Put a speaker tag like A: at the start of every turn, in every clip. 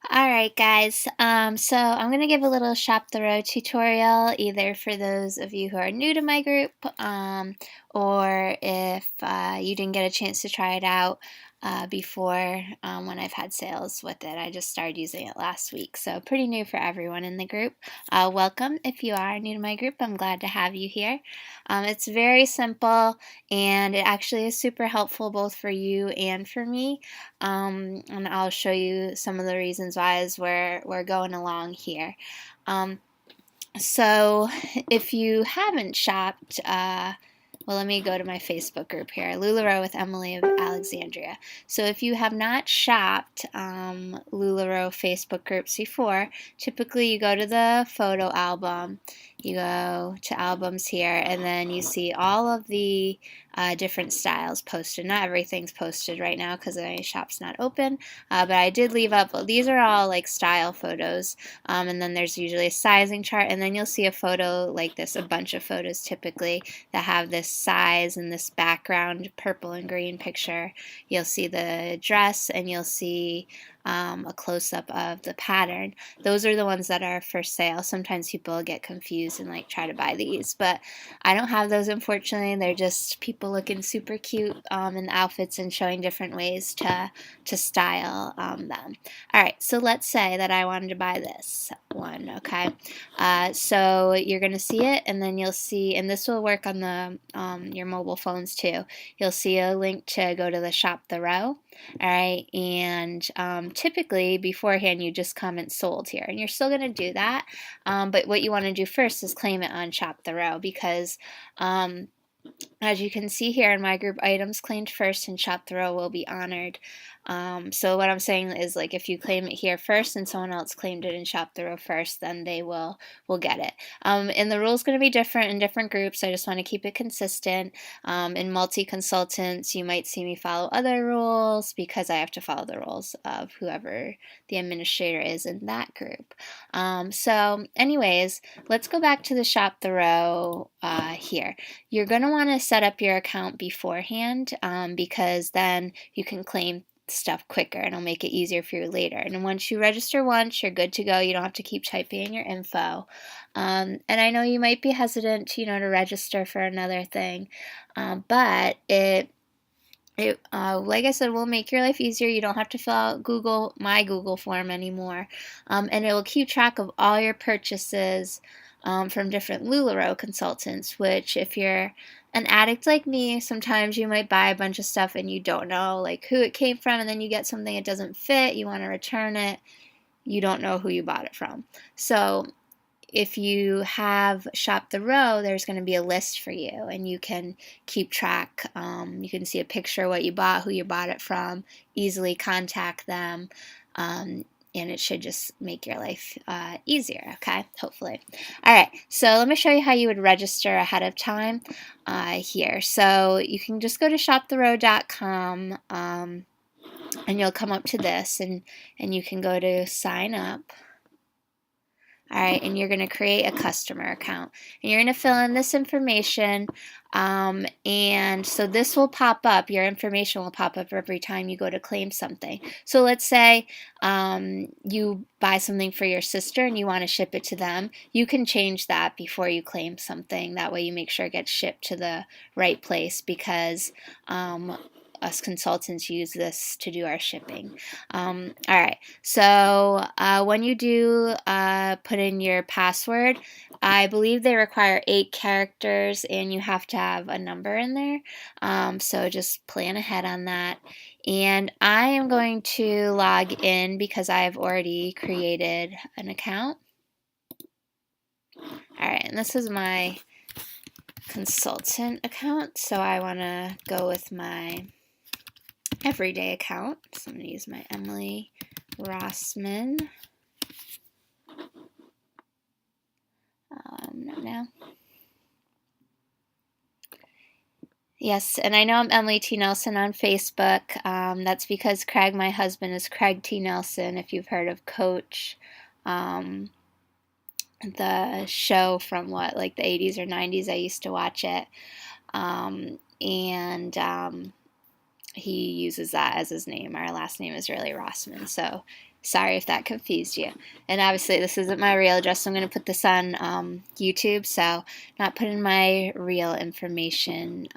A: Alright guys, so I'm going to give a little Shop the Row tutorial either for those of you who are new to my group or if you didn't get a chance to try it out before when I've had sales with it. I just started using it last week, so pretty new for everyone in the group. Welcome if you are new to my group. I'm glad to have you here. It's very simple and it actually is super helpful both for you and for me. And I'll show you some of the reasons why as we're going along here. So if you haven't shopped, well, let me go to my Facebook group here, LuLaRoe with Emily of Alexandria. So if you have not shopped LuLaRoe Facebook groups before, typically you go to the photo album, you go to albums here, and then you see all of the different styles posted. Not everything's posted right now because my shop's not open, but I did leave up, these are all like style photos, and then there's usually a sizing chart, and then you'll see a photo like this, a bunch of photos typically that have this size and this background purple and green picture. You'll see the dress and you'll see a close-up of the pattern. Those are the ones that are for sale. Sometimes people get confused and like try to buy these, but I don't have those, unfortunately. They're just people looking super cute in the outfits and showing different ways to style them. All right, so let's say that I wanted to buy this one, okay? So you're going to see it, and then you'll see, and this will work on the your mobile phones too. You'll see a link to go to the Shop the Row. All right, and typically beforehand you just comment sold here, and you're still going to do that, but what you want to do first is claim it on Shop the Row because as you can see here in my group, items claimed first and Shop the Row will be honored. So what I'm saying is, like, if you claim it here first and someone else claimed it in Shop the Row first, then they will get it. And the rules going to be different in different groups. I just want to keep it consistent. In multi-consultants, you might see me follow other rules because I have to follow the rules of whoever the administrator is in that group. So anyways, let's go back to the Shop the Row here. You're going to want to set up your account beforehand because then you can claim stuff quicker and it'll make it easier for you later. And once you register once, you're good to go. You don't have to keep typing in your info. And I know you might be hesitant, to register for another thing, but it like I said, will make your life easier. You don't have to fill out my Google form anymore, and it will keep track of all your purchases from different LuLaRoe consultants, which if you're an addict like me, sometimes you might buy a bunch of stuff and you don't know like who it came from, and then you get something that doesn't fit, you want to return it, you don't know who you bought it from. So if you have Shop the Row, there's going to be a list for you, and you can keep track. You can see a picture of what you bought, who you bought it from, easily contact them, and it should just make your life easier, okay? Hopefully. All right, so let me show you how you would register ahead of time here. So you can just go to shoptherow.com, and you'll come up to this, and you can go to sign up. All right, and you're going to create a customer account. And you're going to fill in this information, and so this will pop up. Your information will pop up every time you go to claim something. So let's say you buy something for your sister and you want to ship it to them. You can change that before you claim something. That way you make sure it gets shipped to the right place because us consultants use this to do our shipping. All right, so when you do put in your password, I believe they require 8 characters and you have to have a number in there. So just plan ahead on that. And I am going to log in because I've already created an account. All right, and this is my consultant account, so I want to go with my everyday account. So I'm going to use my Emily Rossman. Not now. Yes, and I know I'm Emily T. Nelson on Facebook. That's because Craig, my husband, is Craig T. Nelson, if you've heard of Coach, the show from like the 80s or 90s. I used to watch it. And he uses that as his name. Our last name is really Rossman, so Sorry if that confused you. And obviously this isn't my real address, so I'm going to put this on YouTube, so not putting my real information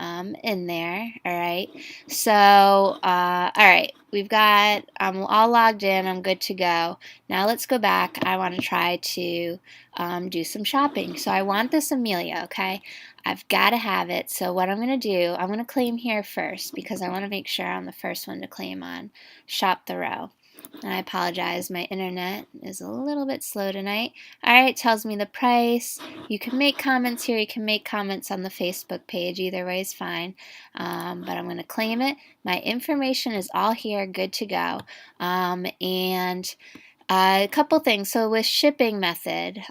A: in there. All right. So, all right, we've got, I'm all logged in, I'm good to go. Now let's go back. I want to try to do some shopping. So I want this Amelia, okay? I've got to have it. So what I'm going to do, I'm going to claim here first because I want to make sure I'm the first one to claim on Shop the Row. And I apologize, my internet is a little bit slow tonight. Alright, it tells me the price. You can make comments here, you can make comments on the Facebook page, either way is fine. But I'm going to claim it. My information is all here, good to go. And a couple things. So with shipping method,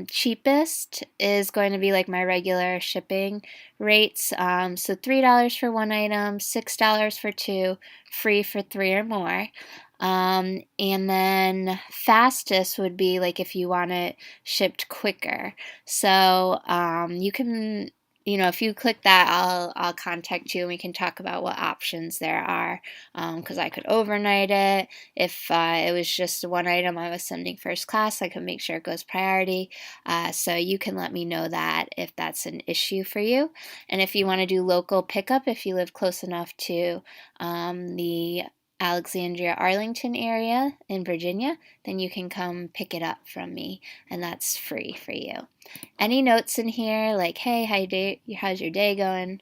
A: cheapest is going to be like my regular shipping rates. So $3 for one item, $6 for two, free for three or more. And then fastest would be like if you want it shipped quicker. So you can, you know, if you click that, I'll contact you and we can talk about what options there are. Because I could overnight it. If it was just one item I was sending first class, I could make sure it goes priority. So you can let me know that if that's an issue for you. And if you want to do local pickup, if you live close enough to the Alexandria, Arlington area in Virginia, then you can come pick it up from me, and that's free for you. Any notes in here like, hey, how's your day going?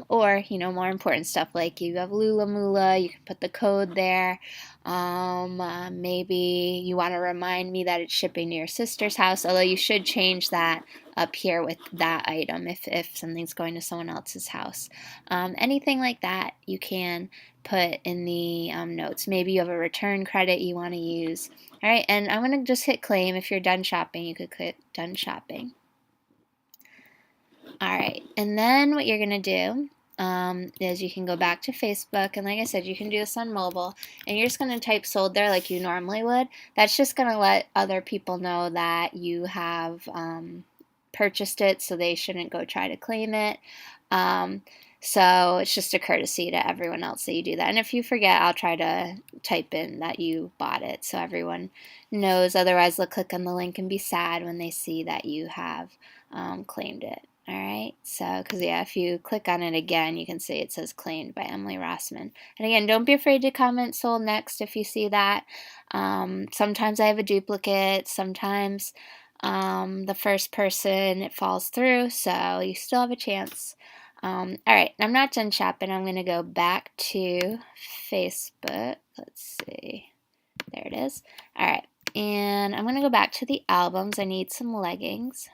A: Or, you know, more important stuff like you have Lulamula, you can put the code there. Maybe you want to remind me that it's shipping to your sister's house, although you should change that up here with that item if something's going to someone else's house. Anything like that you can put in the notes. Maybe you have a return credit you want to use. All right, and I'm going to just hit claim. If you're done shopping, you could click done shopping. All right, and then what you're going to do is you can go back to Facebook, and like I said, you can do this on mobile, and you're just going to type sold there like you normally would. That's just going to let other people know that you have purchased it, so they shouldn't go try to claim it. So it's just a courtesy to everyone else that you do that. And if you forget, I'll try to type in that you bought it so everyone knows. Otherwise, they'll click on the link and be sad when they see that you have claimed it. All right, so because yeah, if you click on it again, you can see it says claimed by Emily Rossman. And again, don't be afraid to comment sold next if you see that. Sometimes I have a duplicate, sometimes the first person it falls through, so you still have a chance. All right, I'm not done shopping. I'm going to go back to Facebook. Let's see. There it is. All right, and I'm going to go back to the albums. I need some leggings,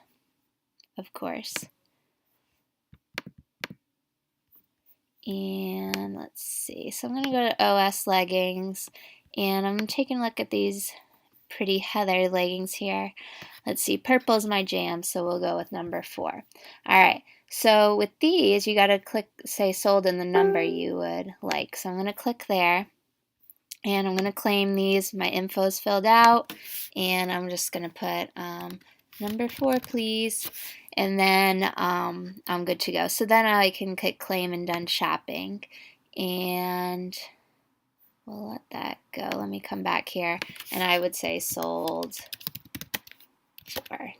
A: of course. And let's see. So I'm going to go to OS leggings, and I'm taking a look at these pretty heather leggings here. Let's see. Purple is my jam, so we'll go with number 4. All right. So with these, you got to click, say, sold in the number you would like. So I'm going to click there, and I'm going to claim these. My info is filled out, and I'm just going to put number 4, please, and then I'm good to go. So then I can click claim and done shopping, and we'll let that go. Let me come back here, and I would say sold.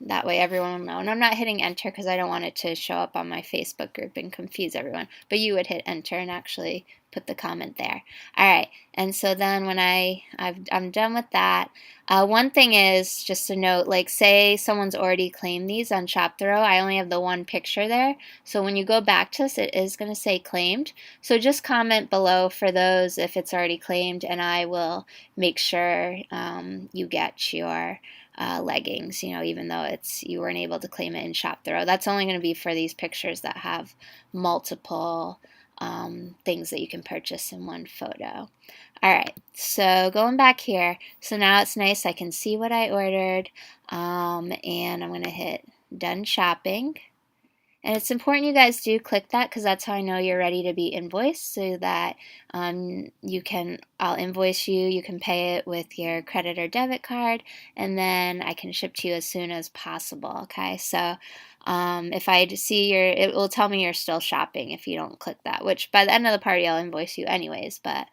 A: That way everyone will know. And I'm not hitting enter because I don't want it to show up on my Facebook group and confuse everyone. But you would hit enter and actually put the comment there. All right. And so then when I'm done with that, one thing is just a note, like say someone's already claimed these on Shop the Row. I only have the one picture there. So when you go back to this, it is going to say claimed. So just comment below for those if it's already claimed, and I will make sure you get your leggings, you know, even though you weren't able to claim it in Shop the Row. That's only going to be for these pictures that have multiple things that you can purchase in one photo. All right, so going back here, so now it's nice. I can see what I ordered, and I'm going to hit done shopping. And it's important you guys do click that because that's how I know you're ready to be invoiced, so that I'll invoice you, you can pay it with your credit or debit card, and then I can ship to you as soon as possible, okay? So If I see it will tell me you're still shopping if you don't click that, which by the end of the party I'll invoice you anyways, but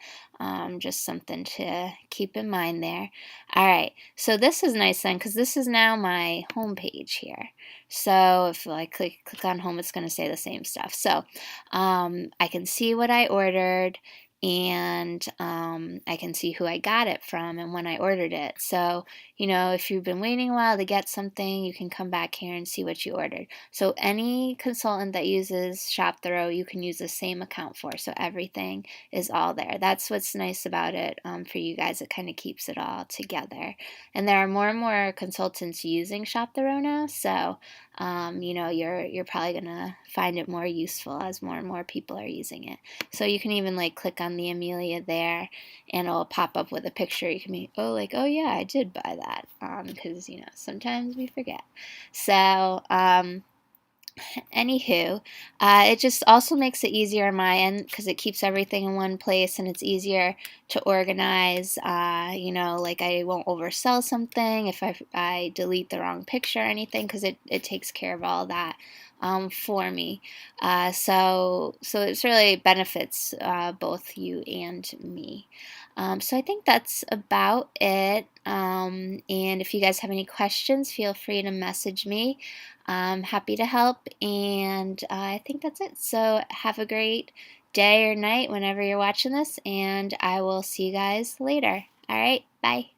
A: just something to keep in mind there. All right, so this is nice then, because this is now my home page here. So if I click on home, it's going to say the same stuff. So I can see what I ordered, and I can see who I got it from and when I ordered it. So, if you've been waiting a while to get something, you can come back here and see what you ordered. So any consultant that uses Shop the Row, you can use the same account for. So everything is all there. That's what's nice about it for you guys. It kind of keeps it all together. And there are more and more consultants using Shop the Row now. So you're probably gonna find it more useful as more and more people are using it. So you can even like click on the Amelia there, and it'll pop up with a picture. You can be oh yeah, I did buy that, because sometimes we forget. So anywho, it just also makes it easier on my end because it keeps everything in one place and it's easier to organize. Like I won't oversell something if I delete the wrong picture or anything, because it takes care of all that for me. So it's really benefits both you and me. So I think that's about it. And if you guys have any questions, feel free to message me. I'm happy to help, and I think that's it. So have a great day or night whenever you're watching this, and I will see you guys later. All right, bye.